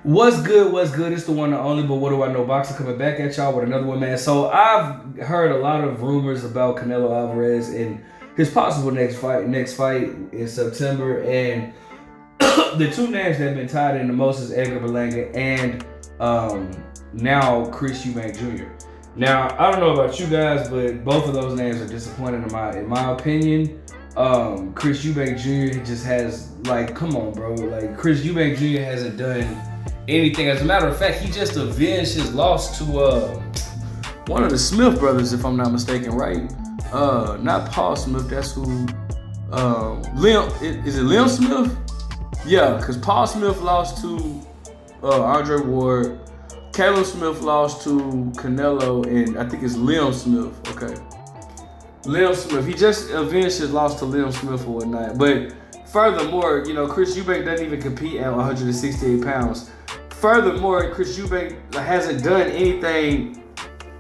What's good? What's good? It's the one and only, but what do I know? Boxer coming back at y'all with another one, man. So I've heard a lot of rumors about Canelo Alvarez and his possible next fight in September, and the two names that have been tied in the most is Edgar Berlanga and now Chris Eubank Jr. Now I don't know about you guys, but both of those names are disappointing in my opinion. Chris Eubank Jr. just has come on, bro. Chris Eubank Jr. hasn't done anything. As a matter of fact, he just avenged his loss to one of the Smith brothers, if I'm not mistaken, right? Not Paul Smith. That's who. Is it Liam Smith? Yeah, because Paul Smith lost to Andre Ward. Caleb Smith lost to Canelo, and I think it's Liam Smith. Okay, Liam Smith. He just avenged his loss to Liam Smith or whatnot. But furthermore, Chris Eubank doesn't even compete at 168 pounds. Furthermore, Chris Eubank hasn't done anything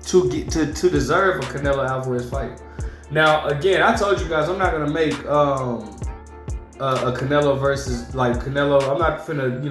to deserve a Canelo Alvarez fight. Now, again, I told you guys I'm not gonna make a Canelo versus Canelo. I'm not finna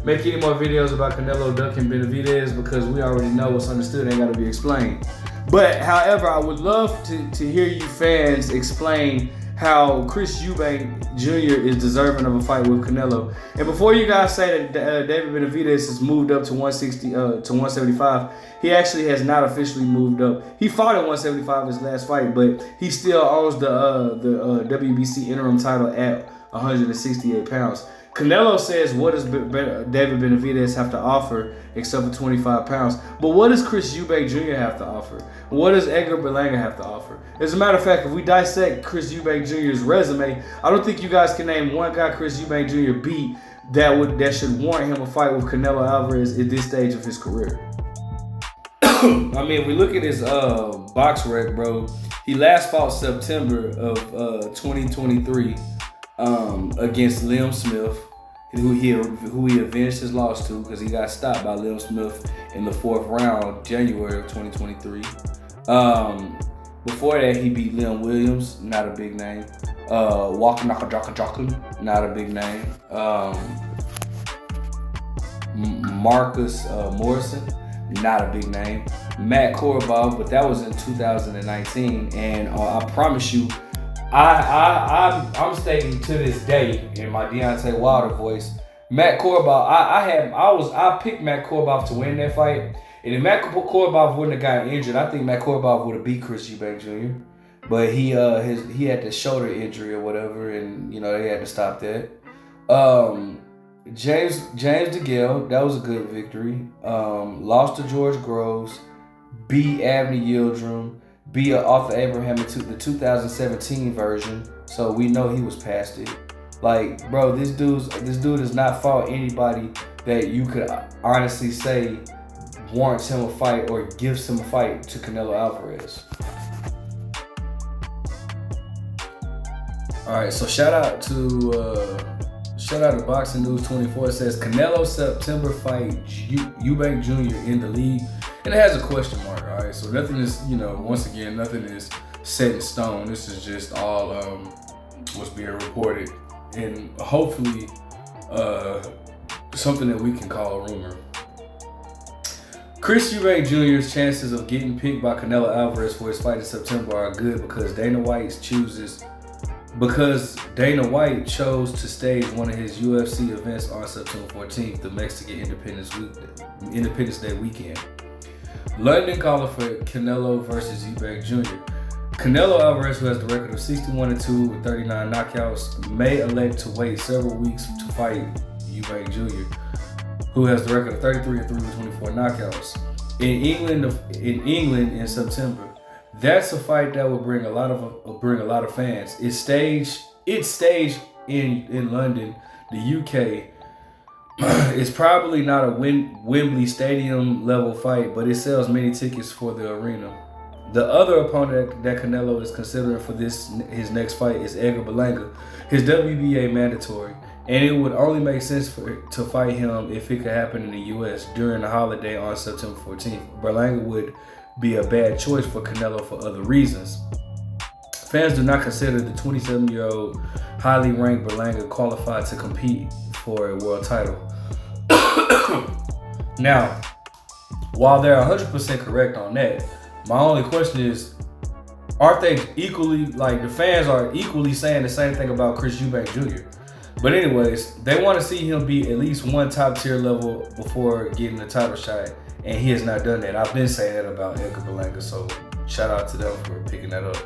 make any more videos about Canelo ducking Benavidez because we already know what's understood ain't gotta be explained. But however, I would love to hear you fans explain how Chris Eubank Jr. is deserving of a fight with Canelo. And before you guys say that David Benavidez has moved up to 160 to 175, he actually has not officially moved up. He fought at 175 his last fight, but he still owns the WBC interim title at 168 pounds. Canelo says, what does David Benavidez have to offer except for 25 pounds? But what does Chris Eubank Jr. have to offer? What does Edgar Berlanga have to offer? As a matter of fact, if we dissect Chris Eubank Jr.'s resume, I don't think you guys can name one guy Chris Eubank Jr. beat that should warrant him a fight with Canelo Alvarez at this stage of his career. I mean, if we look at his box rec, bro, he last fought September of 2023 against Liam Smith, who he avenged his loss to because he got stopped by Liam Smith in the 4th round, January of 2023. Before that, he beat Liam Williams, not a big name. Walker Naka, not a big name. Marcus Morrison, not a big name. Matt Korobov, but that was in 2019, and I promise you, I'm stating to this day in my Deontay Wilder voice, Matt Korobov. I picked Matt Korobov to win that fight, and if Matt Korobov wouldn't have gotten injured, I think Matt Korobov would have beat Chris Eubank Jr. But he had the shoulder injury or whatever, and they had to stop that. James DeGale, that was a good victory. Lost to George Groves, beat Abney Yildirim, beat Arthur Abraham in the 2017 version, so we know he was past it. Bro, this dude has not fought anybody that you could honestly say warrants him a fight or gives him a fight to Canelo Alvarez. All right, so shout out to Boxing News 24. It says Canelo September fight Eubank Jr. in the league. And it has a question mark, all right? So nothing is, once again, nothing is set in stone. This is just all what's being reported. And hopefully something that we can call a rumor. Chris Eubank Jr.'s chances of getting picked by Canelo Alvarez for his fight in September are good because Dana White chose to stage one of his UFC events on September 14th, the Mexican Independence Day weekend. London calling for Canelo versus Eubank Jr. Canelo Alvarez, who has the record of 61-2 with 39 knockouts, may elect to wait several weeks to fight Eubank Jr., who has the record of 33-3 with 24 knockouts. In England in September, that's a fight that will bring a lot of fans. It's staged in London, the UK. It's probably not a Wembley Stadium level fight, but it sells many tickets for the arena. The other opponent that Canelo is considering for his next fight is Edgar Berlanga, his WBA mandatory, and it would only make sense to fight him if it could happen in the US during the holiday on September 14th. Berlanga would be a bad choice for Canelo for other reasons. Fans do not consider the 27-year-old highly ranked Berlanga qualified to compete for a world title. Now, while they're 100% correct on that, my only question is, aren't they equally, like, the fans are equally saying the same thing about Chris Eubank Jr.? But anyways, they want to see him be at least one top tier level before getting the title shot, and he has not done that. I've been saying that about Edgar Berlanga, so shout out to them for picking that up.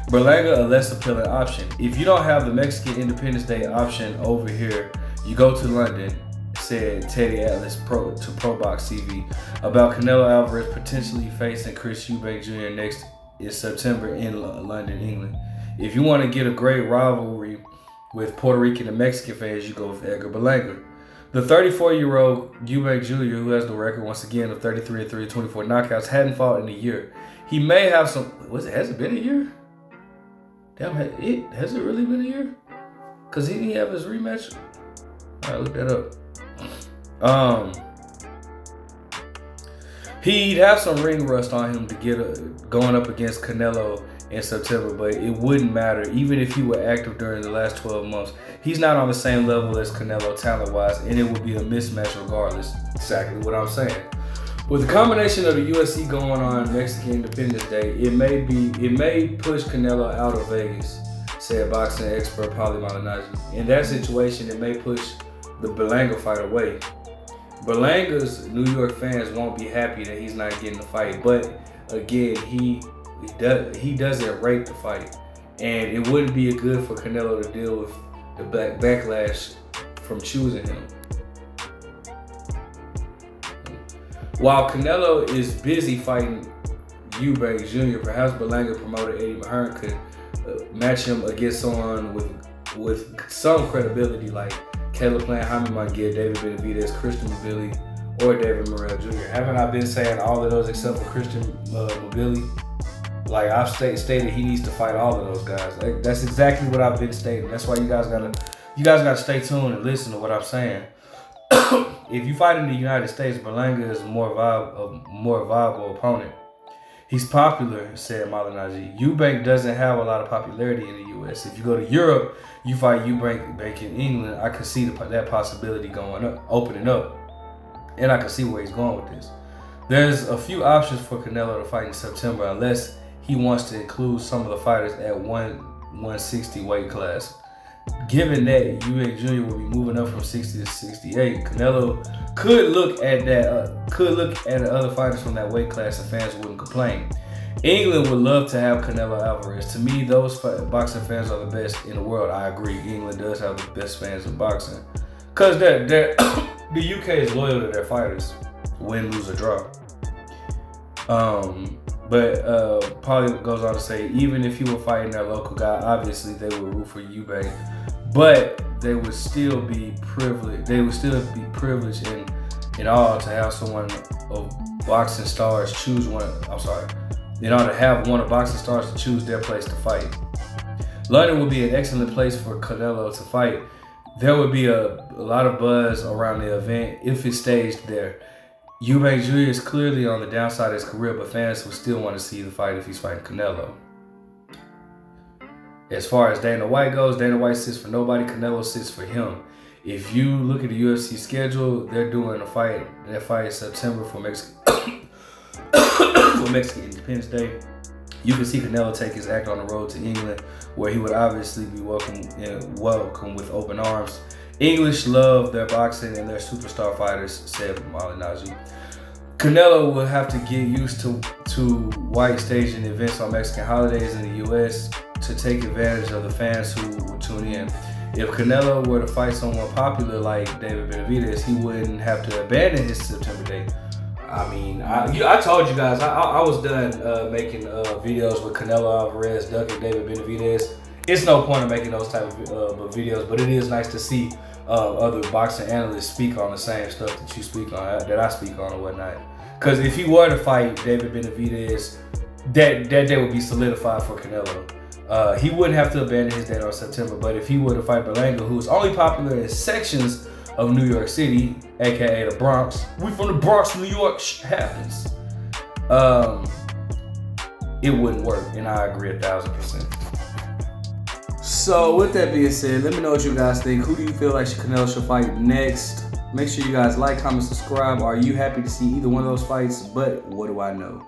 Berlanga, a less appealing option. If you don't have the Mexican Independence Day option over here, you go to London, said Teddy Atlas to ProBox TV about Canelo Alvarez potentially facing Chris Eubank Jr. next in September in London, England. If you want to get a great rivalry with Puerto Rican and Mexican fans, you go with Edgar Berlanga. The 34-year-old Eubank Jr., who has the record once again of 33-3, 24 knockouts, hadn't fought in a year. He may have some. Has it been a year? Damn, has it really been a year? Cause he didn't have his rematch. All right, look that up. He'd have some ring rust on him to get going up against Canelo in September, but it wouldn't matter. Even if he were active during the last 12 months, he's not on the same level as Canelo talent-wise, and it would be a mismatch regardless. Exactly what I'm saying. With the combination of the UFC going on Mexican Independence Day, it may push Canelo out of Vegas, said boxing expert Paulie Malignaggi. In that situation, it may push the Berlanga fight away. Berlanga's New York fans won't be happy that he's not getting the fight, but again, he doesn't rate the fight, and it wouldn't be good for Canelo to deal with the backlash from choosing him. While Canelo is busy fighting Eubank Jr., perhaps Berlanga promoter Eddie Hearn could match him against someone with some credibility, like Caleb Plant, Jaime Munguia, David Benavidez, Christian Mobili, or David Morrell Jr. Haven't I been saying all of those except for Christian Mobili? Like, I've stated he needs to fight all of those guys. Like, that's exactly what I've been stating. That's why you guys gotta stay tuned and listen to what I'm saying. If you fight in the United States, Berlanga is a more viable opponent. He's popular, said Malignaggi. Eubank doesn't have a lot of popularity in the U.S. If you go to Europe, you fight Eubank in England. I can see that possibility opening up, and I can see where he's going with this. There's a few options for Canelo to fight in September, unless he wants to include some of the fighters at 160 weight class. Given that Eubank Jr. will be moving up from 60 to 68, Canelo could look at other fighters from that weight class, and fans wouldn't complain. England would love to have Canelo Alvarez. To me, those boxing fans are the best in the world. I agree. England does have the best fans of boxing, because the UK is loyal to their fighters, win, lose, or draw. But Paulie goes on to say, even if he were fighting their local guy, obviously they would root for Eubank, but they would still be privileged. They would still be privileged in all to have someone of boxing stars choose one. In order to have one of boxing stars to choose their place to fight. London would be an excellent place for Canelo to fight. There would be a lot of buzz around the event if it staged there. Eubank Jr. is clearly on the downside of his career, but fans would still want to see the fight if he's fighting Canelo. As far as Dana White goes, Dana White sits for nobody, Canelo sits for him. If you look at the UFC schedule, they're doing that fight in September for Mexican Independence Day. You can see Canelo take his act on the road to England, where he would obviously be welcome with open arms. English love their boxing and their superstar fighters, said Malignaggi. Canelo will have to get used to White staging events on Mexican holidays in the U.S. to take advantage of the fans who would tune in. If Canelo were to fight someone popular like David Benavidez, he wouldn't have to abandon his September date. I mean, I told you guys, I was done making videos with Canelo Alvarez, ducking David Benavidez. It's no point in making those type of videos, but it is nice to see other boxing analysts speak on the same stuff that you speak on, that I speak on, and whatnot. Because if he were to fight David Benavidez, that day would be solidified for Canelo. He wouldn't have to abandon his date on September, but if he were to fight Berlanga, who is only popular in sections of New York City, aka the Bronx. We from the Bronx, New York. Happens. It wouldn't work, and I agree 1,000%. So with that being said, let me know what you guys think. Who do you feel like Canelo should fight next? Make sure you guys like, comment, subscribe. Are you happy to see either one of those fights? But what do I know?